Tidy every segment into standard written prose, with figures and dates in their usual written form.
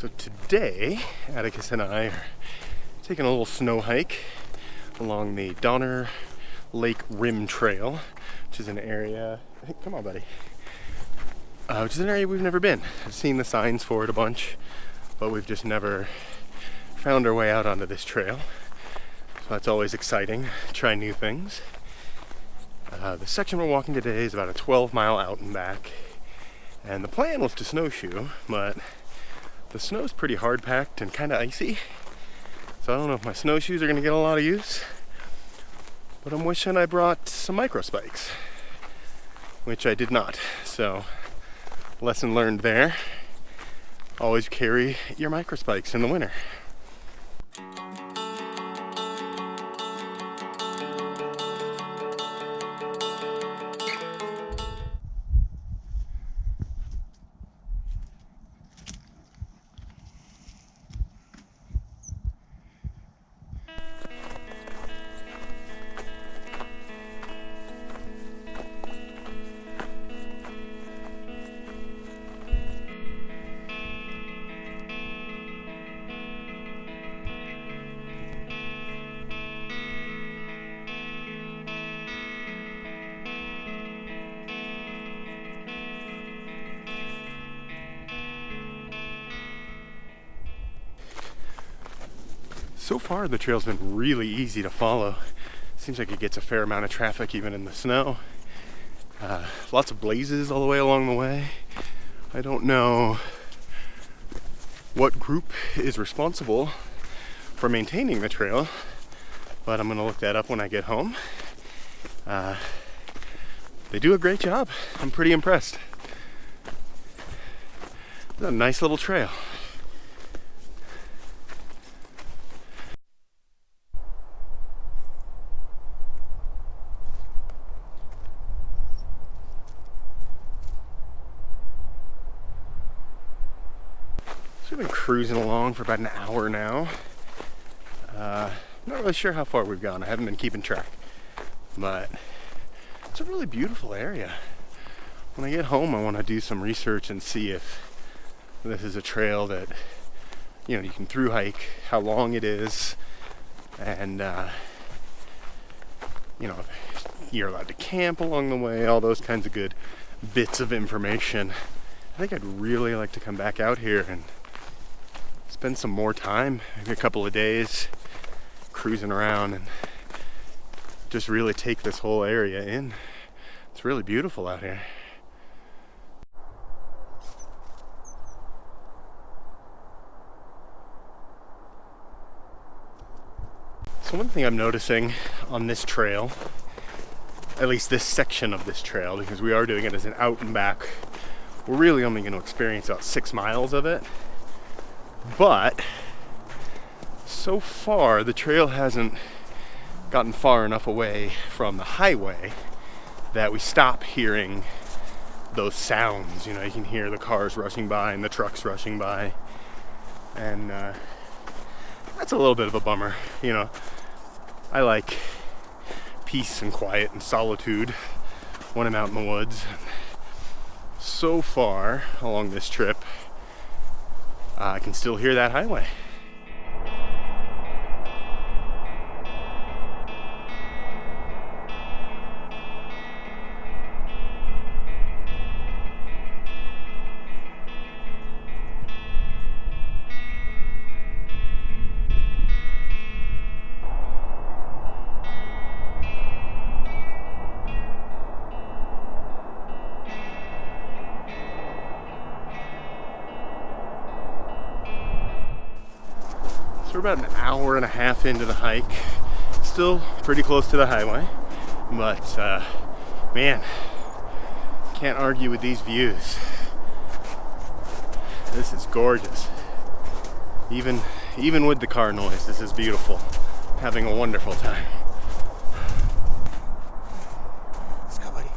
So today, Atticus and I are taking a little snow hike along the Donner Lake Rim Trail, which is an area, hey, come on buddy, which is an area we've never been. I've seen the signs for it a bunch, but we've just never found our way out onto this trail. So that's always exciting, try new things. The section we're walking today is about a 12-mile out and back, and the plan was to snowshoe, but the snow's pretty hard packed and kind of icy, so I don't know if my snowshoes are going to get a lot of use, but I'm wishing I brought some micro spikes, which I did not. So lesson learned there, always carry your micro spikes in the winter. So far the trail's been really easy to follow. Seems like it gets a fair amount of traffic even in the snow. Lots of blazes all the way along the way. I don't know what group is responsible for maintaining the trail, but I'm gonna look that up when I get home. They do a great job. I'm pretty impressed. It's a nice little trail. We've been cruising along for about an hour now. Not really sure how far we've gone. I haven't been keeping track, but it's a really beautiful area. When I get home, I want to do some research and see if this is a trail that, you know, you can through hike, how long it is, and you know, if you're allowed to camp along the way, all those kinds of good bits of information. I think I'd really like to come back out here and spend some more time, maybe a couple of days, cruising around and just really take this whole area in. It's really beautiful out here. So one thing I'm noticing on this trail, at least this section of this trail, because we are doing it as an out and back, we're really only going to experience about 6 miles of it. But so far the trail hasn't gotten far enough away from the highway that we stop hearing those sounds. You know, you can hear the cars rushing by and the trucks rushing by, and that's a little bit of a bummer. You know, I like peace and quiet and solitude when I'm out in the woods. So far along this trip, I can still hear that highway. We're about an hour and a half into the hike. Still pretty close to the highway, but man, can't argue with these views. This is gorgeous. Even with the car noise, this is beautiful. Having a wonderful time. Let's go, buddy.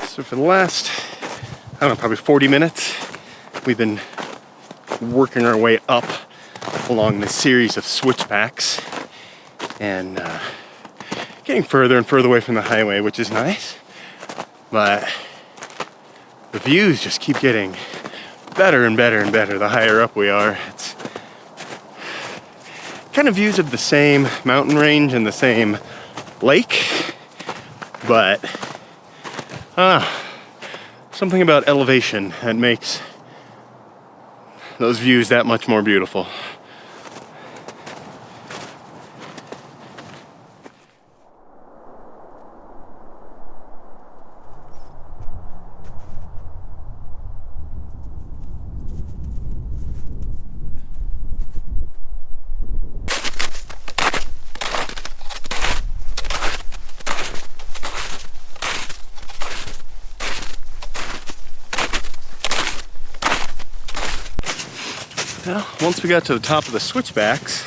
So for the last, I don't know, probably 40 minutes, we've been working our way up along this series of switchbacks and getting further and further away from the highway, which is nice. But the views just keep getting better and better and better the higher up we are. It's kind of views of the same mountain range and the same lake, but something about elevation that makes those views that much more beautiful. Well, once we got to the top of the switchbacks,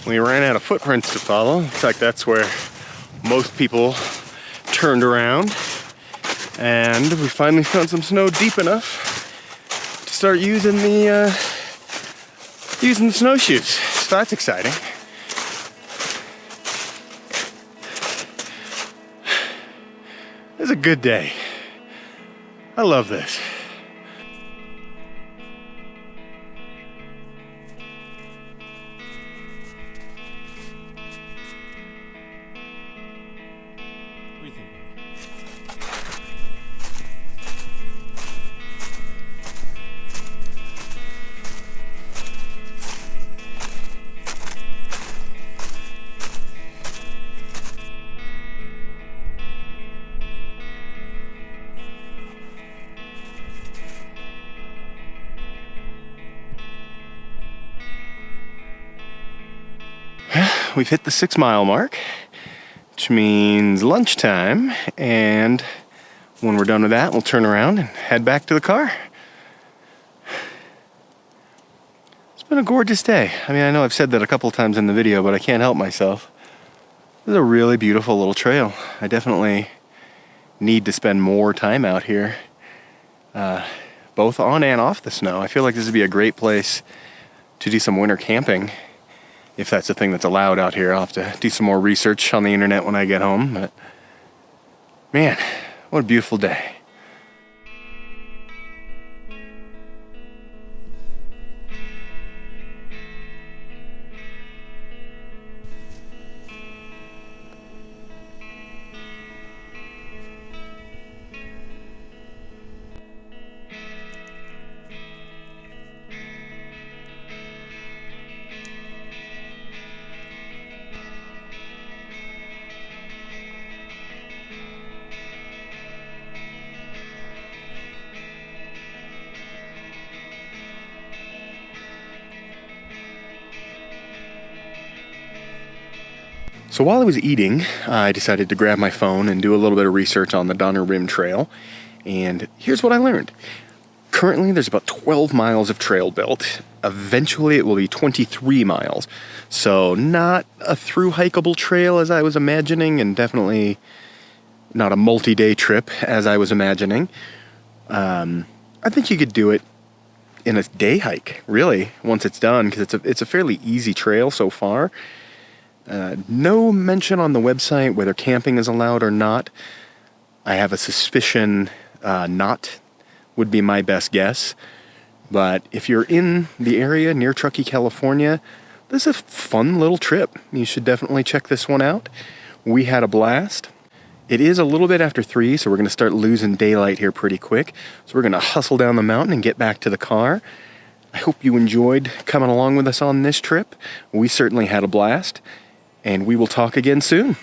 we ran out of footprints to follow. Looks like that's where most people turned around. And we finally found some snow deep enough to start using the snowshoes. So that's exciting. It's a good day. I love this. We've hit the 6 mile mark, which means lunchtime, and when we're done with that, we'll turn around and head back to the car. It's been a gorgeous day. I mean, I know I've said that a couple times in the video, but I can't help myself. This is a really beautiful little trail. I definitely need to spend more time out here, both on and off the snow. I feel like this would be a great place to do some winter camping. If that's a thing that's allowed out here. I'll have to do some more research on the internet when I get home, but man, what a beautiful day. So while I was eating, I decided to grab my phone and do a little bit of research on the Donner Rim Trail. And here's what I learned. Currently, there's about 12 miles of trail built. Eventually, it will be 23 miles. So not a through-hikeable trail as I was imagining, and definitely not a multi-day trip as I was imagining. I think you could do it in a day hike, really, once it's done, because it's a fairly easy trail so far. No mention on the website whether camping is allowed or not. I have a suspicion not would be my best guess. But if you're in the area near Truckee, California, this is a fun little trip. You should definitely check this one out. We had a blast. It is a little bit after 3, so we're going to start losing daylight here pretty quick. So we're going to hustle down the mountain and get back to the car. I hope you enjoyed coming along with us on this trip. We certainly had a blast. And we will talk again soon.